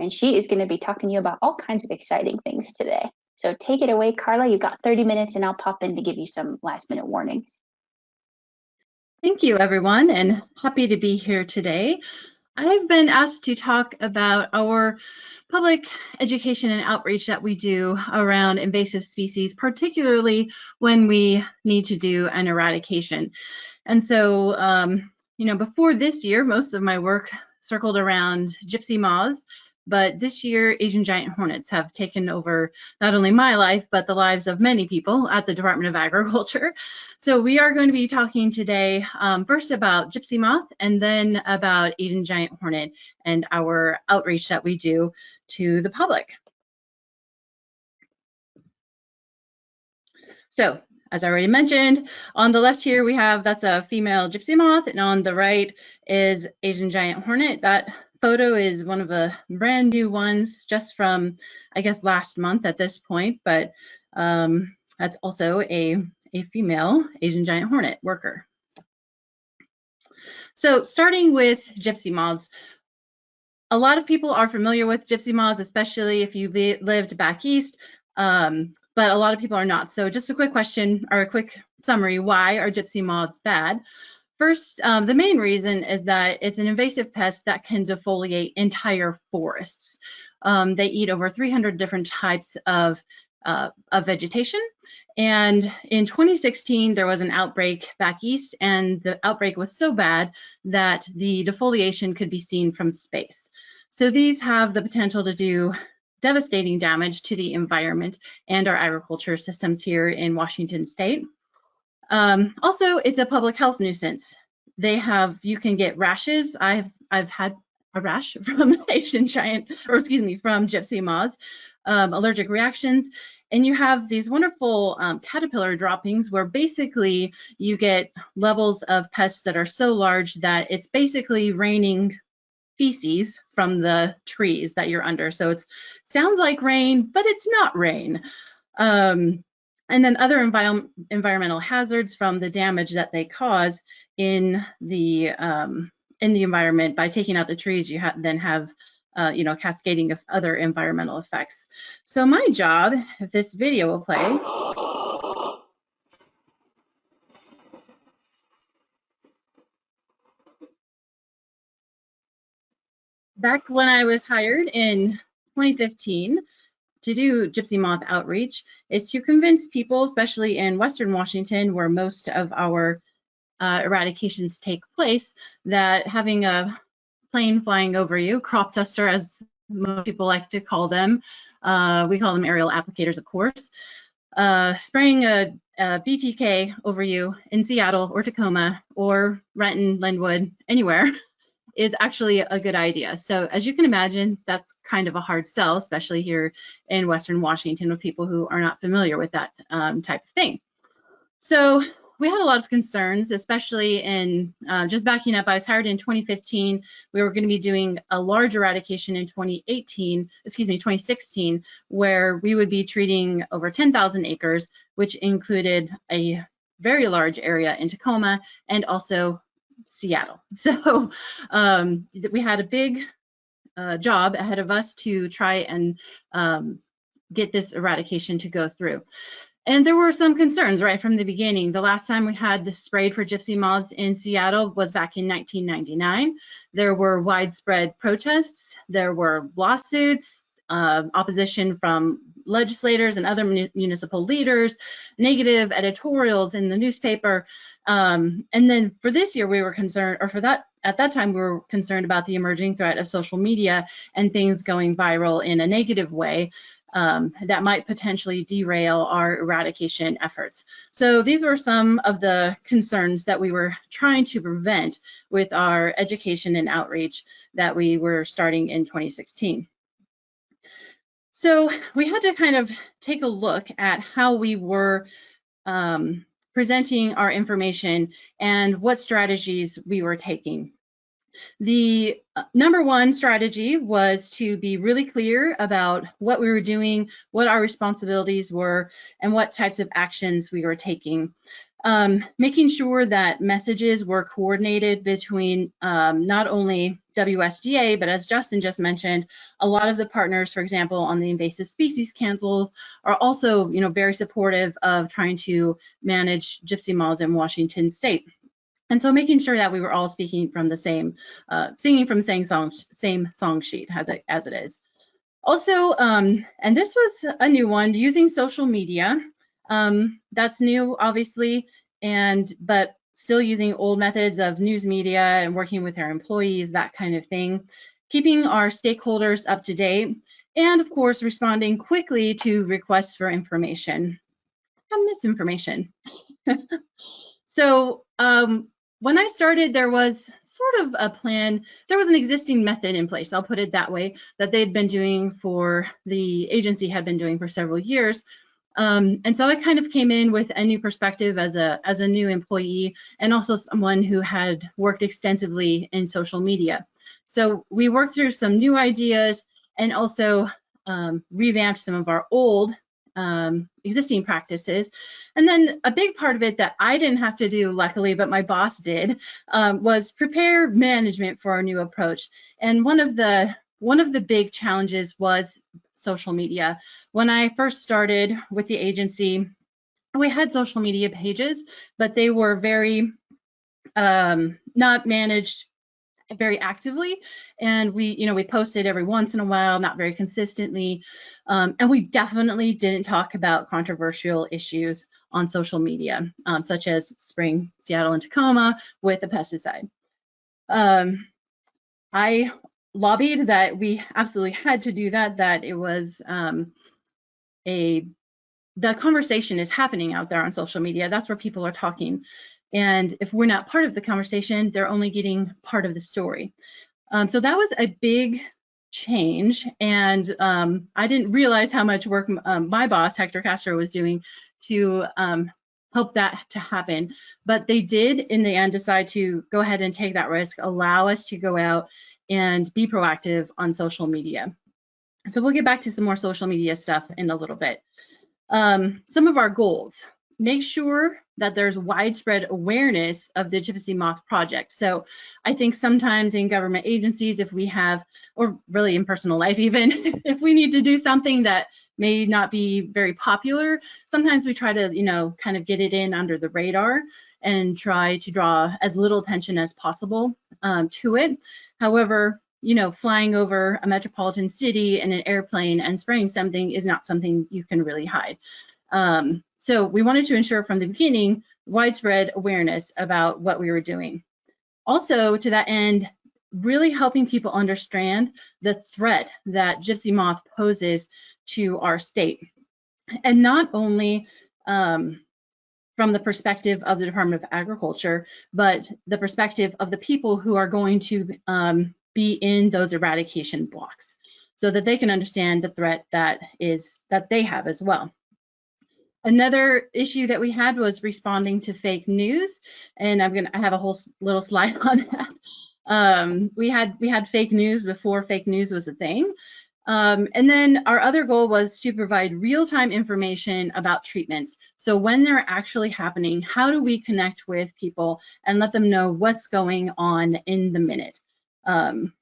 and she is going to be talking to you about all kinds of exciting things today. So take it away, Karla. You've got 30 minutes, and I'll pop in to give you some last-minute warnings. Thank you, everyone, and happy to be here today. I've been asked to talk about our public education and outreach that we do around invasive species, particularly when we need to do an eradication. And so, before this year, most of my work circled around gypsy moths, but this year, Asian giant hornets have taken over not only my life, but the lives of many people at the Department of Agriculture. So we are going to be talking today first about gypsy moth and then about Asian giant hornet and our outreach that we do to the public. So, as I already mentioned, on the left here we have, that's a female gypsy moth, and on the right is Asian giant hornet. That photo is one of the brand new ones just from, I guess, last month at this point, but that's also a female Asian giant hornet worker. So starting with gypsy moths, a lot of people are familiar with gypsy moths, especially if you lived back east, but a lot of people are not. So just a quick question or a quick summary, why are gypsy moths bad? First, the main reason is that it's an invasive pest that can defoliate entire forests. They eat over 300 different types of vegetation. And in 2016, there was an outbreak back east, and the outbreak was so bad that the defoliation could be seen from space. So these have the potential to do devastating damage to the environment and our agriculture systems here in Washington State. Also, it's a public health nuisance. You can get rashes. I've had a rash from Asian giant, or excuse me, from gypsy moths, allergic reactions, and you have these wonderful caterpillar droppings where basically you get levels of pests that are so large that it's basically raining feces from the trees that you're under. So it sounds like rain, but it's not rain. And then other environmental hazards from the damage that they cause in the environment. By taking out the trees, you then have cascading of other environmental effects. So my job, if this video will play, back when I was hired in 2015 to do gypsy moth outreach, is to convince people, especially in Western Washington, where most of our eradications take place, that having a plane flying over you, crop duster as most people like to call them, we call them aerial applicators, of course, spraying a BTK over you in Seattle or Tacoma or Renton, Linwood, anywhere, is actually a good idea. So as you can imagine, that's kind of a hard sell, especially here in Western Washington with people who are not familiar with that type of thing. So we had a lot of concerns, especially in just backing up. I was hired in 2015. We were going to be doing a large eradication in 2016, where we would be treating over 10,000 acres, which included a very large area in Tacoma and also Seattle. So we had a big job ahead of us to try and get this eradication to go through. And there were some concerns right from the beginning. The last time we had sprayed for gypsy moths in Seattle was back in 1999. There were widespread protests, there were lawsuits, opposition from legislators and other municipal leaders, negative editorials in the newspaper. And then for this year, we were concerned, or at that time, we were concerned about the emerging threat of social media and things going viral in a negative way that might potentially derail our eradication efforts. So these were some of the concerns that we were trying to prevent with our education and outreach that we were starting in 2016. So we had to kind of take a look at how we were presenting our information and what strategies we were taking. The number one strategy was to be really clear about what we were doing, what our responsibilities were, and what types of actions we were taking. Making sure that messages were coordinated between not only WSDA, but as Justin just mentioned, a lot of the partners, for example, on the Invasive Species Council, are also, very supportive of trying to manage gypsy moths in Washington State. And so making sure that we were all speaking from the same, singing from the same song sheet as it is. Also, and this was a new one, using social media. That's new, obviously, but still using old methods of news media and working with our employees, that kind of thing. Keeping our stakeholders up to date, and of course, responding quickly to requests for information and misinformation. So when I started, there was sort of a plan. There was an existing method in place, I'll put it that way, that they'd been doing the agency had been doing for several years. And so I kind of came in with a new perspective as a new employee, and also someone who had worked extensively in social media. So we worked through some new ideas and also revamped some of our old existing practices. And then a big part of it that I didn't have to do, luckily, but my boss did, was prepare management for our new approach. And one of the big challenges was social media. When I first started with the agency, we had social media pages, but they were very not managed very actively, and we posted every once in a while, not very consistently, and we definitely didn't talk about controversial issues on social media, such as spraying Seattle and Tacoma with a pesticide. I lobbied that we absolutely had to do that it was the conversation is happening out there on social media. That's where people are talking. And if we're not part of the conversation, they're only getting part of the story. So that was a big change. And I didn't realize how much work my boss, Hector Castro, was doing to help that to happen. But they did, in the end, decide to go ahead and take that risk, allow us to go out and be proactive on social media. So we'll get back to some more social media stuff in a little bit. Some of our goals: make sure that there's widespread awareness of the Gypsy Moth project. So I think sometimes in government agencies, if we have, or really in personal life even, if we need to do something that may not be very popular, sometimes we try to, kind of get it in under the radar and try to draw as little attention as possible to it. However, flying over a metropolitan city in an airplane and spraying something is not something you can really hide. So we wanted to ensure from the beginning widespread awareness about what we were doing. Also, to that end, really helping people understand the threat that Gypsy moth poses to our state. And not only from the perspective of the Department of Agriculture, but the perspective of the people who are going to be in those eradication blocks, so that they can understand the threat that they have as well. Another issue that we had was responding to fake news, and I have a whole little slide on that. We had fake news before fake news was a thing. And then our other goal was to provide real-time information about treatments. So when they're actually happening, how do we connect with people and let them know what's going on in the minute?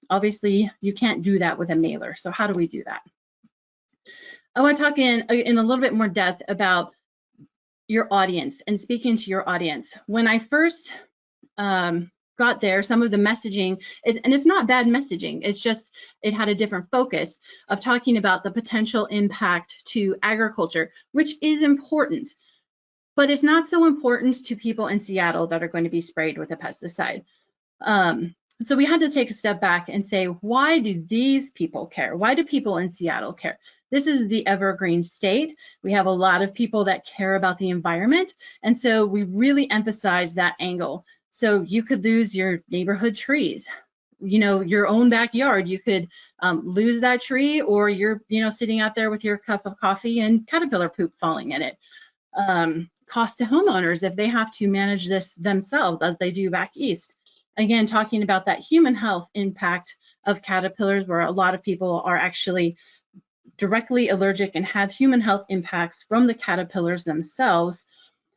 Obviously, you can't do that with a mailer. So how do we do that? I want to talk in a little bit more depth about your audience and speaking to your audience. When I first got there, some of the messaging, and it's not bad messaging, it's just it had a different focus of talking about the potential impact to agriculture, which is important, but it's not so important to people in Seattle that are going to be sprayed with a pesticide. So we had to take a step back and say, why do these people care? Why do people in Seattle care? This is the evergreen state. We have a lot of people that care about the environment. And so we really emphasize that angle. So you could lose your neighborhood trees, your own backyard. You could lose that tree, or you're, sitting out there with your cup of coffee and caterpillar poop falling in it. Cost to homeowners if they have to manage this themselves, as they do back east. Again, talking about that human health impact of caterpillars, where a lot of people are actually directly allergic and have human health impacts from the caterpillars themselves.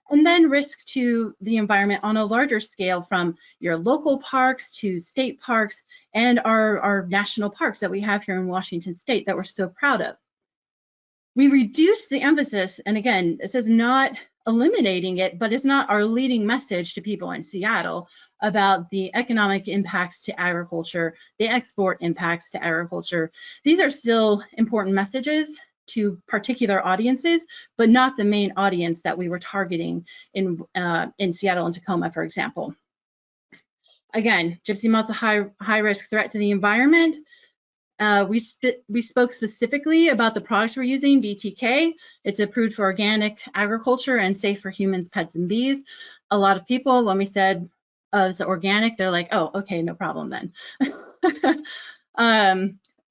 and then risk to the environment on a larger scale, from your local parks to state parks and our national parks that we have here in Washington State that we're so proud of. We reduced the emphasis, and again, this is not eliminating it, but it's not our leading message to people in Seattle about the economic impacts to agriculture, the export impacts to agriculture. These are still important messages to particular audiences, but not the main audience that we were targeting in Seattle and Tacoma, for example. Again, gypsy moth's a high risk threat to the environment. We spoke specifically about the products we're using, BTK. It's approved for organic agriculture and safe for humans, pets, and bees. A lot of people, when we said it's organic, they're like, oh, okay, no problem then.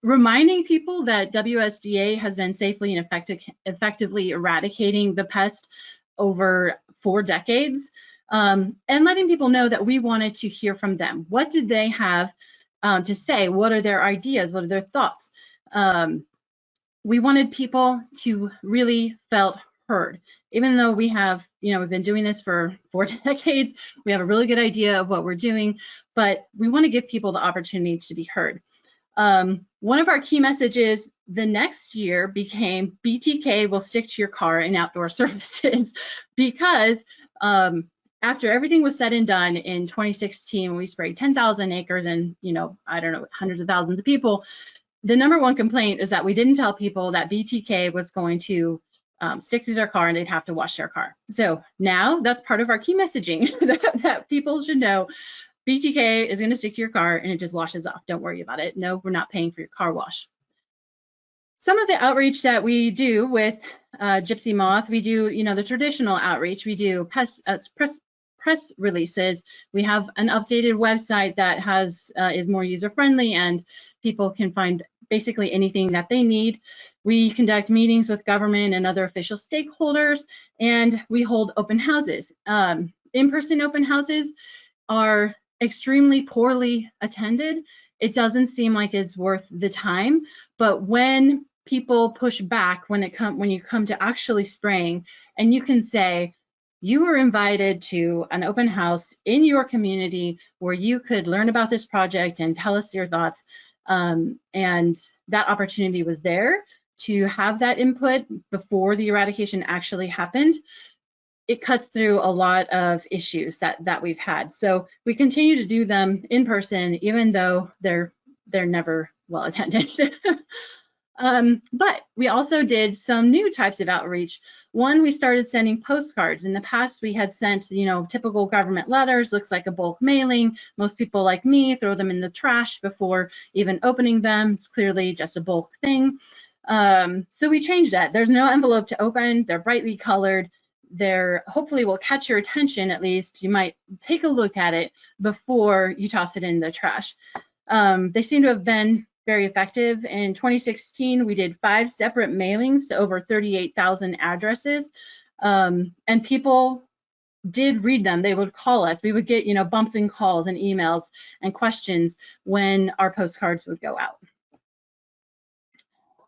Reminding people that WSDA has been safely and effectively eradicating the pest over 4 decades, and letting people know that we wanted to hear from them. What did they have to say? What are their ideas? What are their thoughts? We wanted people to really felt heard. Even though we have, we've been doing this for 4 decades, we have a really good idea of what we're doing, but we want to give people the opportunity to be heard. One of our key messages the next year became BTK will stick to your car and outdoor surfaces, because after everything was said and done in 2016, when we sprayed 10,000 acres and, I don't know, hundreds of thousands of people, the #1 complaint is that we didn't tell people that BTK was going to stick to their car and they'd have to wash their car. So now that's part of our key messaging that people should know. BTK is going to stick to your car and it just washes off. Don't worry about it. No, we're not paying for your car wash. Some of the outreach that we do with Gypsy Moth, we do, the traditional outreach. We do press releases. We have an updated website that is more user-friendly, and people can find basically anything that they need. We conduct meetings with government and other official stakeholders, and we hold open houses. In-person open houses are extremely poorly attended. It doesn't seem like it's worth the time, but when people push back, when you come to actually spraying, and you can say, you were invited to an open house in your community where you could learn about this project and tell us your thoughts, and that opportunity was there to have that input before the eradication actually happened. It cuts through a lot of issues that we've had. So we continue to do them in person, even though they're never well attended. But we also did some new types of outreach. One, we started sending postcards. In the past, we had sent, typical government letters, looks like a bulk mailing. Most people like me throw them in the trash before even opening them. It's clearly just a bulk thing. So we changed that. There's no envelope to open. They're brightly colored. They're hopefully will catch your attention. At least you might take a look at it before you toss it in the trash. They seem to have been very effective. In 2016, we did 5 separate mailings to over 38,000 addresses, and people did read them. They would call us. We would get, bumps and calls and emails and questions when our postcards would go out.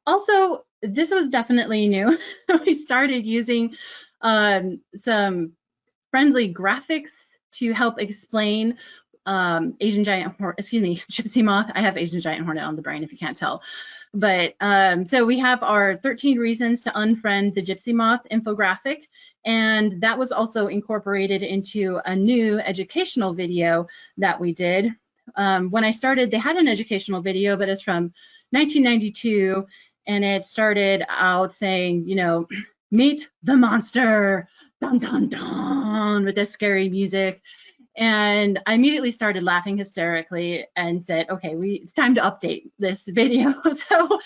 Also, this was definitely new. We started using some friendly graphics to help explain Gypsy Moth. I have Asian Giant Hornet on the brain if you can't tell. But so we have our 13 reasons to unfriend the Gypsy Moth infographic, and that was also incorporated into a new educational video that we did. When I started, they had an educational video, but it's from 1992, and it started out saying, meet the monster, dun dun dun, with this scary music. And I immediately started laughing hysterically and said, okay, it's time to update this video. So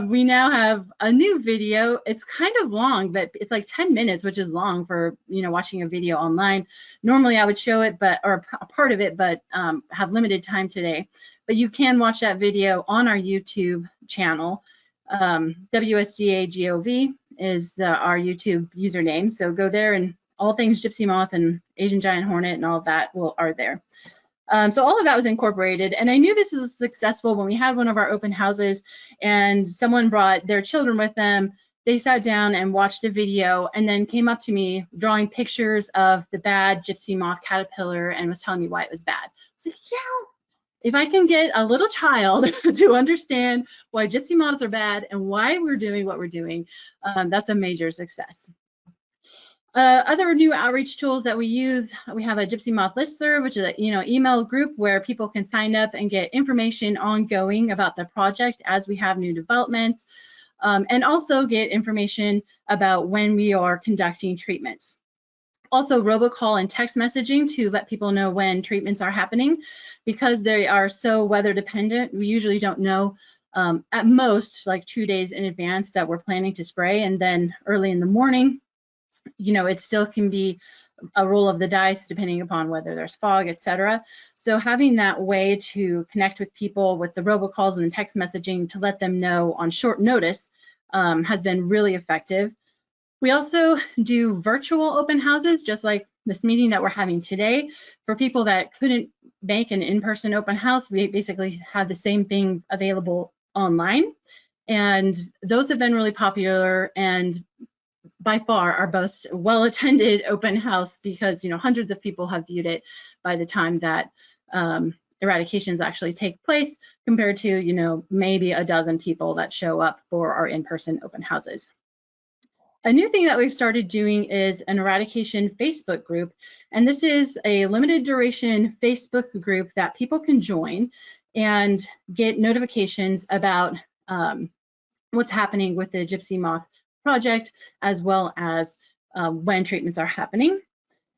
we now have a new video. It's kind of long, but it's like 10 minutes, which is long for, watching a video online. Normally I would show it, or a part of it, but have limited time today. But you can watch that video on our YouTube channel. WSDA GOV is our YouTube username. So go there, and all things Gypsy Moth and Asian Giant Hornet and all of that are there. So all of that was incorporated, and I knew this was successful when we had one of our open houses and someone brought their children with them. they sat down and watched a video and then came up to me drawing pictures of the bad gypsy moth caterpillar and was telling me why it was bad. It's like, yeah, if I can get a little child to understand why gypsy moths are bad and why we're doing what we're doing, that's a major success. Other new outreach tools that we use, we have a Gypsy Moth listserv, which is a email group where people can sign up and get information ongoing about the project as we have new developments, and also get information about when we are conducting treatments. Also robocall and text messaging to let people know when treatments are happening. Because they are so weather dependent, we usually don't know at most like 2 days in advance that we're planning to spray, and then early in the morning, it still can be a roll of the dice depending upon whether there's fog, etc. So having that way to connect with people with the robocalls and the text messaging to let them know on short notice has been really effective. We also do virtual open houses, just like this meeting that we're having today. For people that couldn't make an in-person open house, we basically have the same thing available online. And those have been really popular and by far our most well-attended open house, because hundreds of people have viewed it by the time that eradications actually take place, compared to maybe a dozen people that show up for our in-person open houses. A new thing that we've started doing is an eradication Facebook group, and this is a limited duration Facebook group that people can join and get notifications about what's happening with the Gypsy Moth project, as well as when treatments are happening.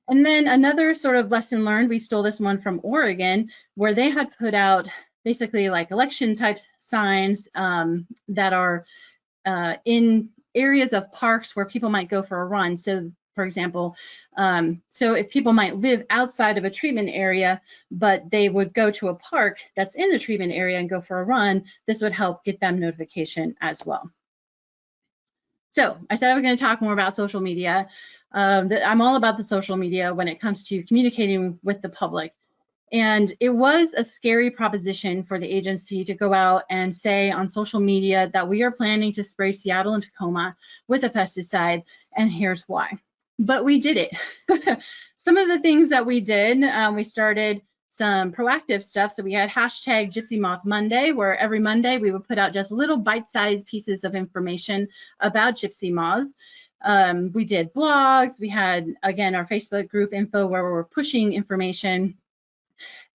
And then another sort of lesson learned, we stole this one from Oregon, where they had put out basically like election type signs that are in areas of parks where people might go for a run. So for example, so if people might live outside of a treatment area, but they would go to a park that's in the treatment area and go for a run, this would help get them notification as well. So I said I was going to talk more about social media. I'm all about the social media when it comes to communicating with the public. And it was a scary proposition for the agency to go out and say on social media that we are planning to spray Seattle and Tacoma with a pesticide, and here's why. But we did it. Some of the things that we did, we started some proactive stuff. So we had hashtag Gypsy Moth Monday, where every Monday we would put out just little bite-sized pieces of information about gypsy moths. We did blogs. We had, again, our Facebook group info where we were pushing information.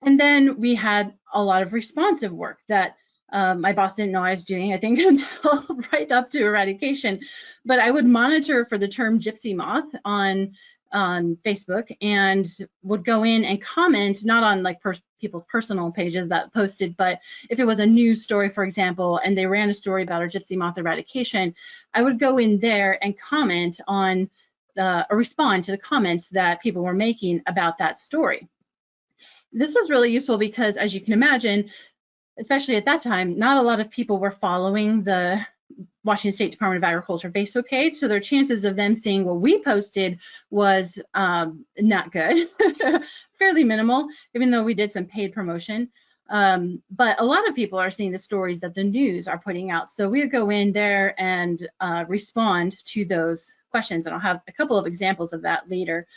And then we had a lot of responsive work that my boss didn't know I was doing, I think, until right up to eradication. But I would monitor for the term gypsy moth on Facebook and would go in and comment, not on like people's personal pages that posted, but if it was a news story, for example, and they ran a story about our gypsy moth eradication, I would go in there and comment on or respond to the comments that people were making about that story. This was really useful because, as you can imagine, especially at that time, not a lot of people were following the Washington State Department of Agriculture Facebook page, so their chances of them seeing what we posted was not good, fairly minimal, even though we did some paid promotion. But a lot of people are seeing the stories that the news are putting out, so we would go in there and respond to those questions, and I'll have a couple of examples of that later.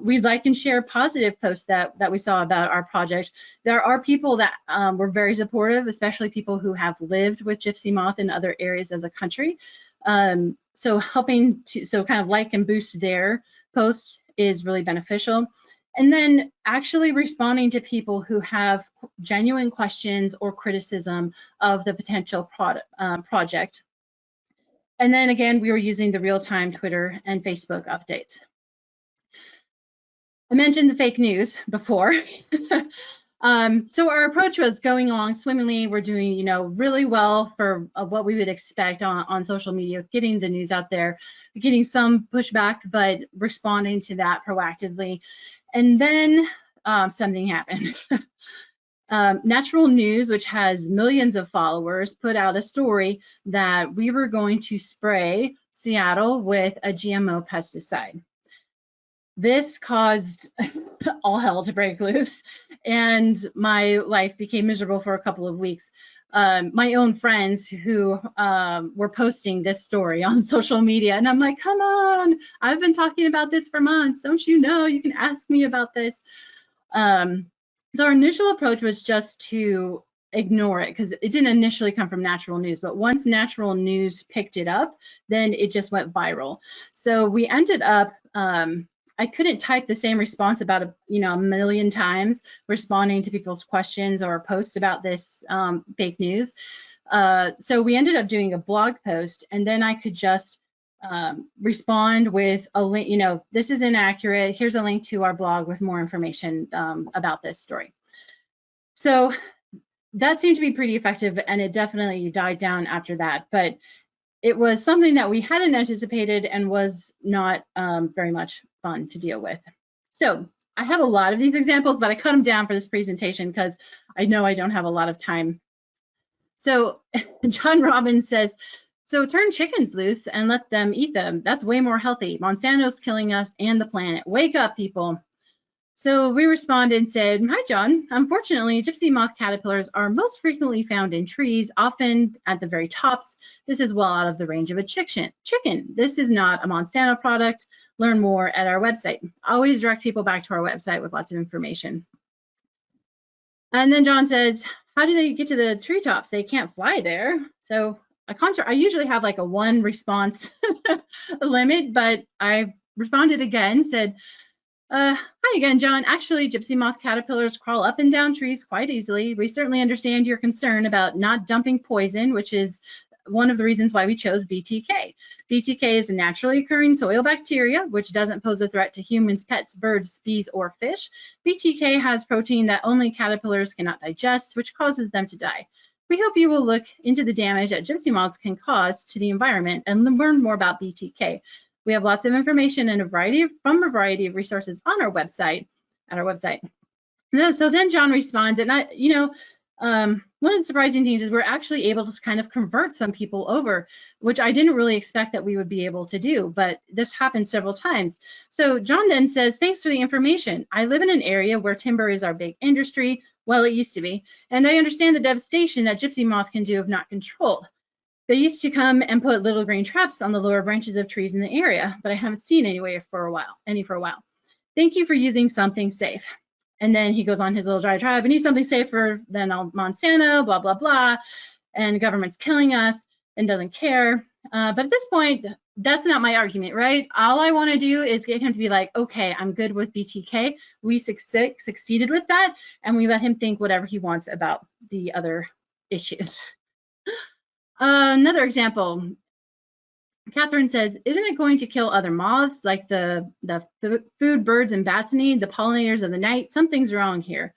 We'd like and share positive posts that we saw about our project. There are people that were very supportive, especially people who have lived with gypsy moth in other areas of the country. So helping to kind of like and boost their posts is really beneficial. And then actually responding to people who have genuine questions or criticism of the potential project. And then again, we were using the real-time Twitter and Facebook updates. I mentioned the fake news before. So our approach was going along swimmingly. We're doing, really well for what we would expect on social media, with getting the news out there, getting some pushback, but responding to that proactively. And then something happened. Natural News, which has millions of followers, put out a story that we were going to spray Seattle with a GMO pesticide. This caused all hell to break loose, and my life became miserable for a couple of weeks. my own friends who were posting this story on social media. And I'm like, come on, I've been talking about this for months. Don't you know? You can ask me about this. So our initial approach was just to ignore it because it didn't initially come from natural news, but once natural news picked it up, then it just went viral. So we ended up, I couldn't type the same response about a million times responding to people's questions or posts about this fake news. So we ended up doing a blog post, and then I could just respond with a link, this is inaccurate. Here's a link to our blog with more information about this story. So that seemed to be pretty effective, and it definitely died down after that. But it was something that we hadn't anticipated and was not very much fun to deal with. So I have a lot of these examples, but I cut them down for this presentation because I know I don't have a lot of time. So John Robbins says, so turn chickens loose and let them eat them. That's way more healthy. Monsanto's killing us and the planet. Wake up, people. So we responded and said, hi, John. Unfortunately, gypsy moth caterpillars are most frequently found in trees, often at the very tops. This is well out of the range of a chicken. This is not a Monsanto product. Learn more at our website. Always direct people back to our website with lots of information. And then John says, how do they get to the treetops? They can't fly there. So I usually have like a one response limit, but I responded again, said, hi again, John. Actually, gypsy moth caterpillars crawl up and down trees quite easily. We certainly understand your concern about not dumping poison, which is one of the reasons why we chose BTK. BTK is a naturally occurring soil bacteria, which doesn't pose a threat to humans, pets, birds, bees, or fish. BTK has protein that only caterpillars cannot digest, which causes them to die. We hope you will look into the damage that gypsy moths can cause to the environment and learn more about BTK. We have lots of information and from a variety of resources on our website, at our website. So then John responds, and one of the surprising things is we're actually able to kind of convert some people over, which I didn't really expect that we would be able to do, but this happened several times. So John then says, thanks for the information. I live in an area where timber is our big industry. Well, it used to be, and I understand the devastation that gypsy moth can do if not controlled. They used to come and put little green traps on the lower branches of trees in the area, but I haven't seen any for a while. Thank you for using something safe. And then he goes on his little diatribe. I need something safer than Monsanto, blah, blah, blah. And government's killing us and doesn't care. But at this point, that's not my argument, right? All I want to do is get him to be like, okay, I'm good with BTK. We succeeded with that. And we let him think whatever he wants about the other issues. Another example, Catherine says, isn't it going to kill other moths like the food birds and bats need, the pollinators of the night? Something's wrong here.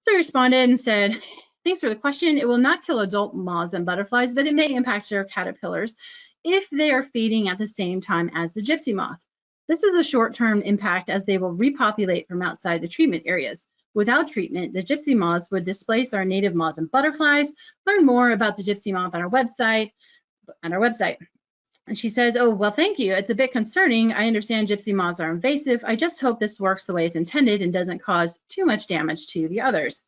So I responded and said, thanks for the question. It will not kill adult moths and butterflies, but it may impact their caterpillars if they are feeding at the same time as the gypsy moth. This is a short-term impact as they will repopulate from outside the treatment areas. Without treatment, the gypsy moths would displace our native moths and butterflies. Learn more about the gypsy moth on our website. And she says, oh, well, thank you. It's a bit concerning. I understand gypsy moths are invasive. I just hope this works the way it's intended and doesn't cause too much damage to the others.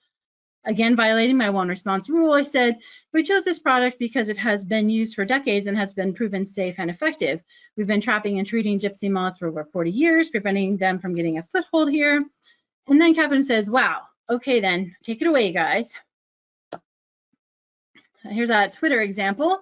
Again, violating my one response rule, I said, we chose this product because it has been used for decades and has been proven safe and effective. We've been trapping and treating gypsy moths for over 40 years, preventing them from getting a foothold here. And then Catherine says, wow, okay then, take it away, guys. Here's a Twitter example.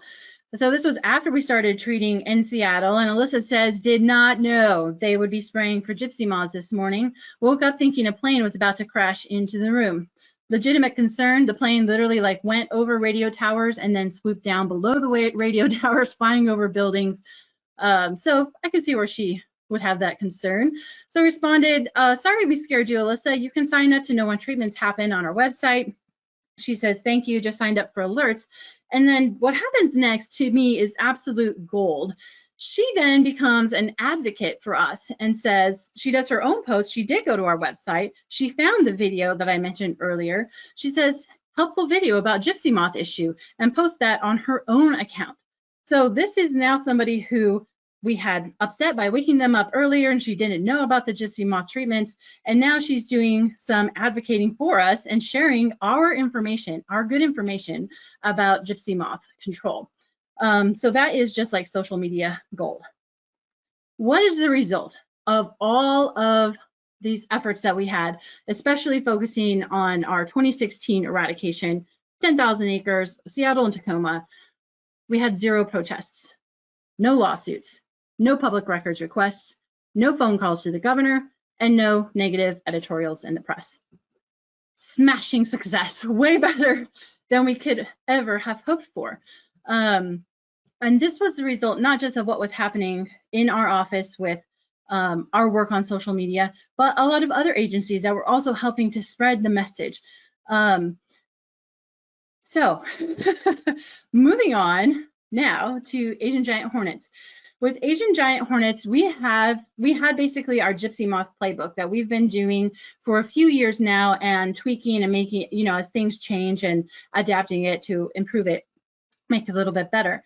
So this was after we started treating in Seattle, and Alyssa says, did not know they would be spraying for gypsy moths this morning. Woke up thinking a plane was about to crash into the room. Legitimate concern, the plane literally went over radio towers and then swooped down below the radio towers, flying over buildings. So I can see where she would have that concern. So responded, sorry we scared you, Alyssa. You can sign up to know when treatments happen on our website. She says, thank you, just signed up for alerts. And then what happens next to me is absolute gold. She then becomes an advocate for us and says, she does her own post. She did go to our website. She found the video that I mentioned earlier. She says, helpful video about gypsy moth issue, and post that on her own account. So this is now somebody who we had upset by waking them up earlier, and she didn't know about the Gypsy Moth treatments. And now she's doing some advocating for us and sharing our information, our good information about Gypsy Moth control. So that is just like social media gold. What is the result of all of these efforts that we had, especially focusing on our 2016 eradication, 10,000 acres, Seattle and Tacoma? We had 0 protests, no lawsuits, no public records requests, no phone calls to the governor, and no negative editorials in the press. Smashing success, way better than we could ever have hoped for. And this was the result not just of what was happening in our office with our work on social media, but a lot of other agencies that were also helping to spread the message. So moving on now to Asian giant hornets. With Asian giant hornets, we had basically our Gypsy Moth playbook that we've been doing for a few years now and tweaking and making, you know, as things change and adapting it to improve it, make it a little bit better.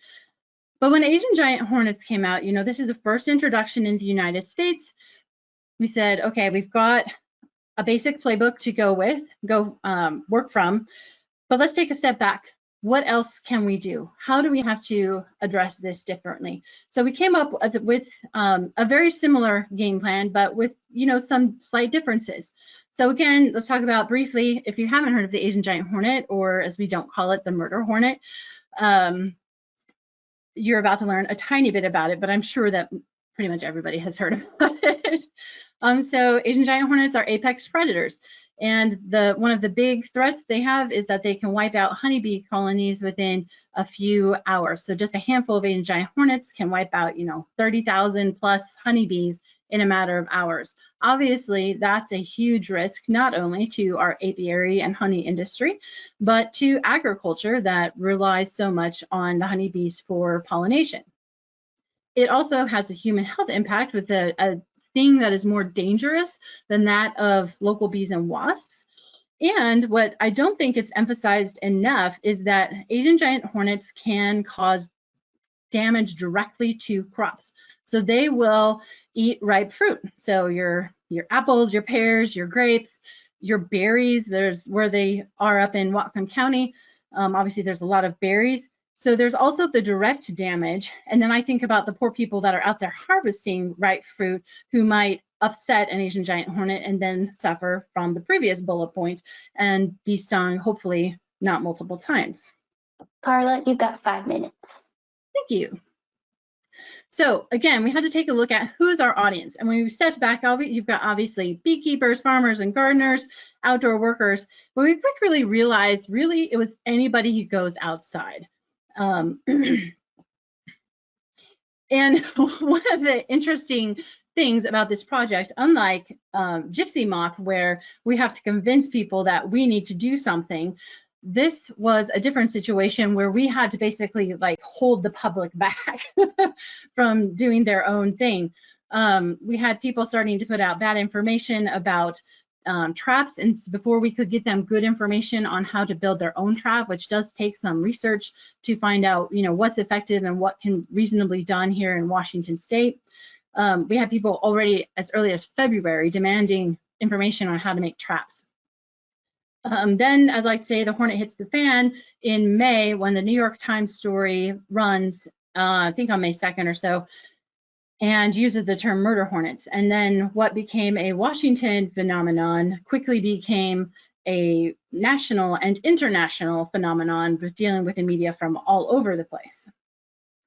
But when Asian giant hornets came out, you know, this is the first introduction in the United States. We said, okay, we've got a basic playbook to go work from, but let's take a step back. What else can we do? How do we have to address this differently? So we came up with a very similar game plan, but with, you know, some slight differences. So again, let's talk about briefly, if you haven't heard of the Asian giant hornet, or as we don't call it, the murder hornet, you're about to learn a tiny bit about it, but I'm sure that pretty much everybody has heard about it. So Asian giant hornets are apex predators. And one of the big threats they have is that they can wipe out honeybee colonies within a few hours. So just a handful of Asian giant hornets can wipe out, you know, 30,000 plus honeybees in a matter of hours. Obviously, that's a huge risk, not only to our apiary and honey industry, but to agriculture that relies so much on the honeybees for pollination. It also has a human health impact with a sting that is more dangerous than that of local bees and wasps. And what I don't think it's emphasized enough is that Asian giant hornets can cause damage directly to crops. So they will eat ripe fruit. So your apples, your pears, your grapes, your berries, there's where they are up in Whatcom County. Obviously there's a lot of berries. So there's also the direct damage. And then I think about the poor people that are out there harvesting ripe fruit who might upset an Asian giant hornet and then suffer from the previous bullet point and be stung, hopefully not multiple times. Karla, you've got 5 minutes. Thank you. So again, we had to take a look at who is our audience. And when we stepped back, you've got obviously beekeepers, farmers, and gardeners, outdoor workers. But we quickly realized really it was anybody who goes outside. And one of the interesting things about this project, unlike Gypsy Moth, where we have to convince people that we need to do something, this was a different situation where we had to basically like hold the public back from doing their own thing. We had people starting to put out bad information about traps, and before we could get them good information on how to build their own trap, which does take some research to find out, you know, what's effective and what can reasonably done here in Washington State. We had people already as early as February demanding information on how to make traps. Then, as I say, the hornet hits the fan in May when the New York Times story runs, I think on May 2nd or so, and uses the term murder hornets. And then what became a Washington phenomenon quickly became a national and international phenomenon dealing with the media from all over the place,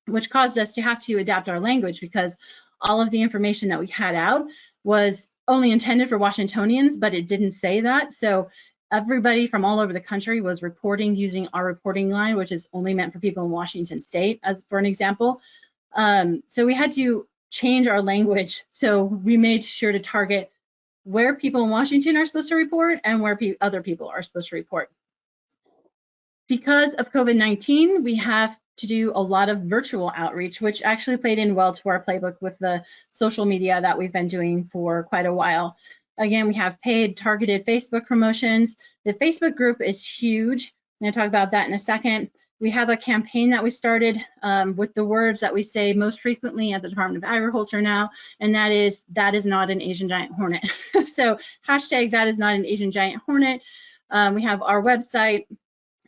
which caused us to have to adapt our language because all of the information that we had out was only intended for Washingtonians, but it didn't say that. So everybody from all over the country was reporting using our reporting line, which is only meant for people in Washington State, as for an example. So we had to change our language. So we made sure to target where people in Washington are supposed to report and where other people are supposed to report. Because of COVID-19, we have to do a lot of virtual outreach, which actually played in well to our playbook with the social media that we've been doing for quite a while. Again, we have paid targeted Facebook promotions. The Facebook group is huge. I'm going to talk about that in a second. We have a campaign that we started with the words that we say most frequently at the Department of Agriculture now, and that is not an Asian giant hornet. So hashtag that is not an Asian giant hornet. We have our website,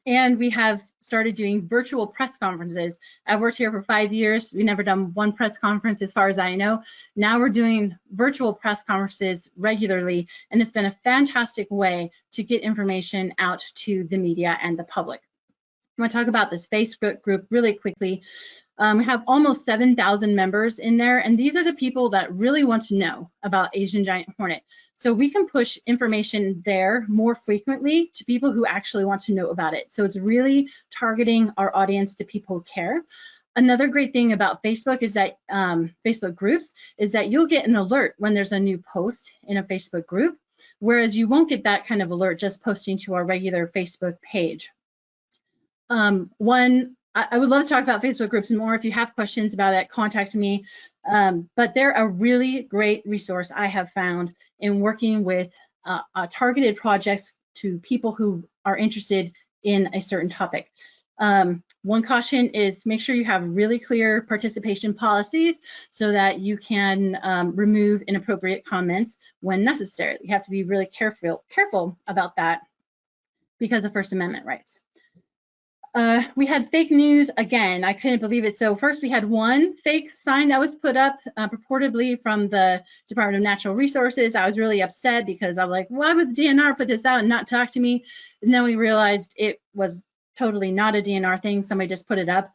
and we have started doing virtual press conferences. I've worked here for 5 years. We've never done one press conference as far as I know. Now we're doing virtual press conferences regularly, and it's been a fantastic way to get information out to the media and the public. I want to talk about this Facebook group really quickly. We have almost 7,000 members in there, and these are the people that really want to know about Asian giant hornet. So we can push information there more frequently to people who actually want to know about it. So it's really targeting our audience to people who care. Another great thing about Facebook is that Facebook groups is that you'll get an alert when there's a new post in a Facebook group, whereas you won't get that kind of alert just posting to our regular Facebook page. I would love to talk about Facebook groups more. If you have questions about it, contact me. But they're a really great resource I have found in working with targeted projects to people who are interested in a certain topic. One caution is make sure you have really clear participation policies so that you can remove inappropriate comments when necessary. You have to be really careful about that because of First Amendment rights. We had fake news again. I couldn't believe it. So first we had one fake sign that was put up purportedly from the Department of Natural Resources. I was really upset because I'm like, why would the DNR put this out and not talk to me? And then we realized it was totally not a DNR thing. Somebody just put it up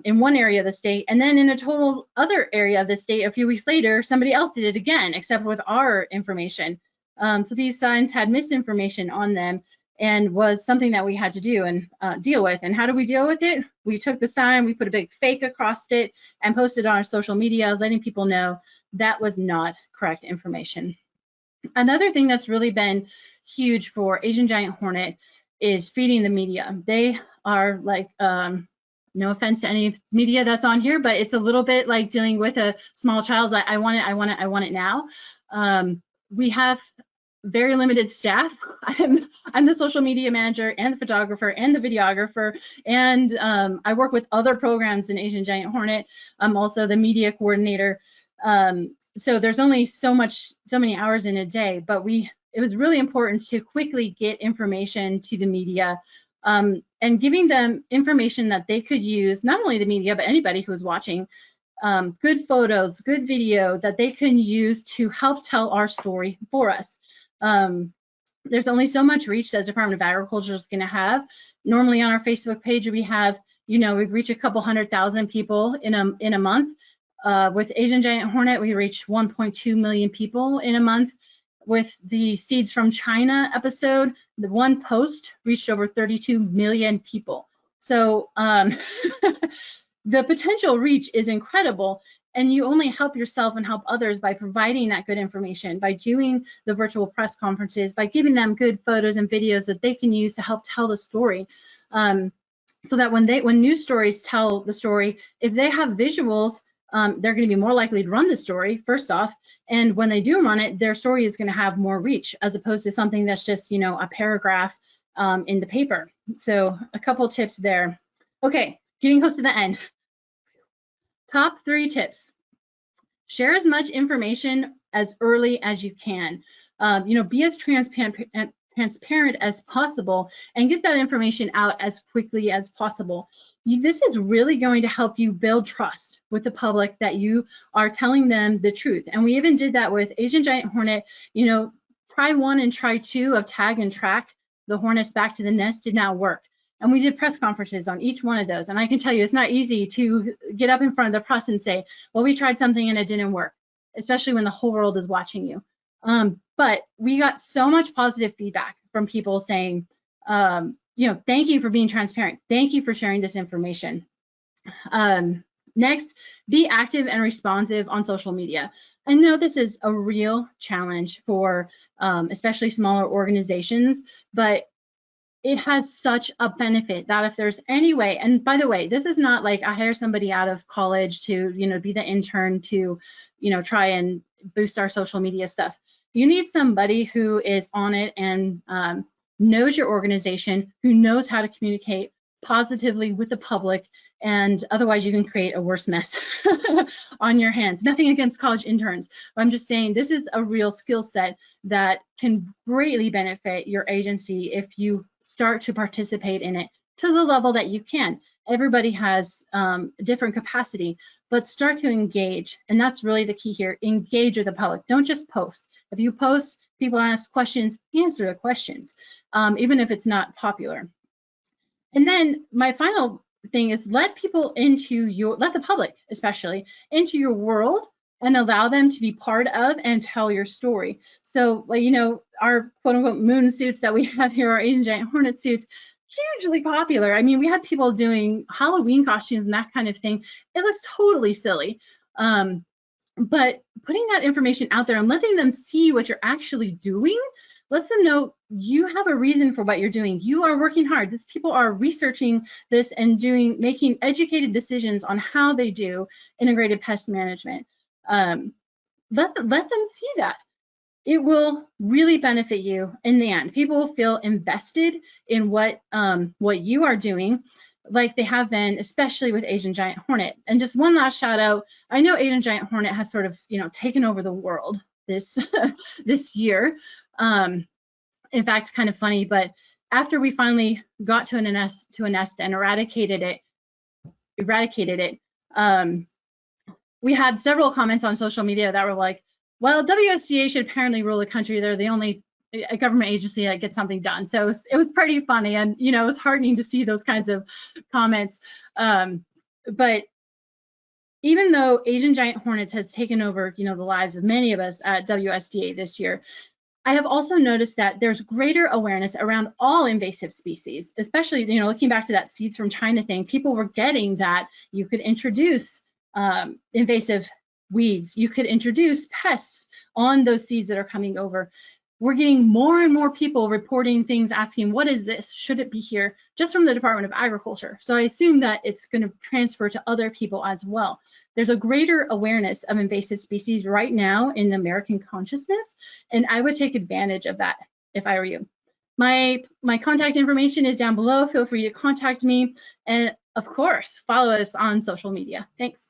in one area of the state. And then in a total other area of the state, a few weeks later, somebody else did it again, except with our information. So these signs had misinformation on them, and was something that we had to do and deal with. And how do we deal with it? We took the sign, we put a big fake across it and posted on our social media, letting people know that was not correct information. Another thing that's really been huge for Asian giant hornet is feeding the media. They are like, no offense to any media that's on here, but it's a little bit like dealing with a small child. I want it, I want it, I want it now. We have very limited staff. I'm the social media manager and the photographer and the videographer, and I work with other programs in Asian giant hornet. I'm also the media coordinator. So there's only so many hours in a day, but it was really important to quickly get information to the media and giving them information that they could use, not only the media, but anybody who's watching, good photos, good video that they can use to help tell our story for us. There's only so much reach that the Department of Agriculture is going to have. Normally on our Facebook page, we have, we've reached a couple 100,000 people in a month. With Asian giant hornet, we reached 1.2 million people in a month. With the Seeds from China episode, the one post reached over 32 million people. So the potential reach is incredible. And you only help yourself and help others by providing that good information, by doing the virtual press conferences, by giving them good photos and videos that they can use to help tell the story. So that when news stories tell the story, if they have visuals, they're going to be more likely to run the story, first off. And when they do run it, their story is going to have more reach as opposed to something that's just, a paragraph in the paper. So a couple tips there. Okay, getting close to the end. Top 3 tips. Share as much information as early as you can. Be as transparent as possible and get that information out as quickly as possible. This is really going to help you build trust with the public that you are telling them the truth. And we even did that with Asian giant hornet. Try 1 and try 2 of tag and track the hornets back to the nest did not work. And we did press conferences on each one of those. And I can tell you, it's not easy to get up in front of the press and say, well, we tried something and it didn't work, especially when the whole world is watching you. But we got so much positive feedback from people saying, thank you for being transparent. Thank you for sharing this information. Next, be active and responsive on social media. I know this is a real challenge for especially smaller organizations, but it has such a benefit that if there's any way, and by the way, this is not like I hire somebody out of college to, be the intern to, try and boost our social media stuff. You need somebody who is on it and knows your organization, who knows how to communicate, positively with the public, and otherwise you can create a worse mess on your hands. Nothing against college interns, but I'm just saying this is a real skill set that can greatly benefit your agency if you start to participate in it to the level that you can. Everybody has different capacity, but start to engage. And that's really the key here. Engage with the public. Don't just post. If you post, people ask questions, answer the questions, even if it's not popular. And then my final thing is let the public especially, into your world and allow them to be part of and tell your story. So, you know, our quote unquote moon suits that we have here, our Asian giant hornet suits, hugely popular. I mean, we had people doing Halloween costumes and that kind of thing. It looks totally silly. But putting that information out there and letting them see what you're actually doing lets them know you have a reason for what you're doing. You are working hard. These people are researching this and making educated decisions on how they do integrated pest management. Let them see that. It will really benefit you in the end. People will feel invested in what you are doing, like they have been, especially with Asian giant hornet. And just one last shout out. I know Asian giant hornet has sort of, you know, taken over the world this this year. In fact, kind of funny, but after we finally got to a nest and eradicated it, we had several comments on social media that were like, well, WSDA should apparently rule the country. They're the only government agency that gets something done. So it was pretty funny, and you know, it was heartening to see those kinds of comments. But even though Asian giant hornets has taken over, you know, the lives of many of us at WSDA this year, I have also noticed that there's greater awareness around all invasive species, especially, you know, looking back to that seeds from China thing. People were getting that you could introduce invasive weeds, you could introduce pests on those seeds that are coming over. We're getting more and more people reporting things, asking, what is this? Should it be here? Just from the Department of Agriculture. So I assume that it's going to transfer to other people as well. There's a greater awareness of invasive species right now in the American consciousness, and I would take advantage of that if I were you. My contact information is down below. Feel free to contact me, and of course, follow us on social media. Thanks.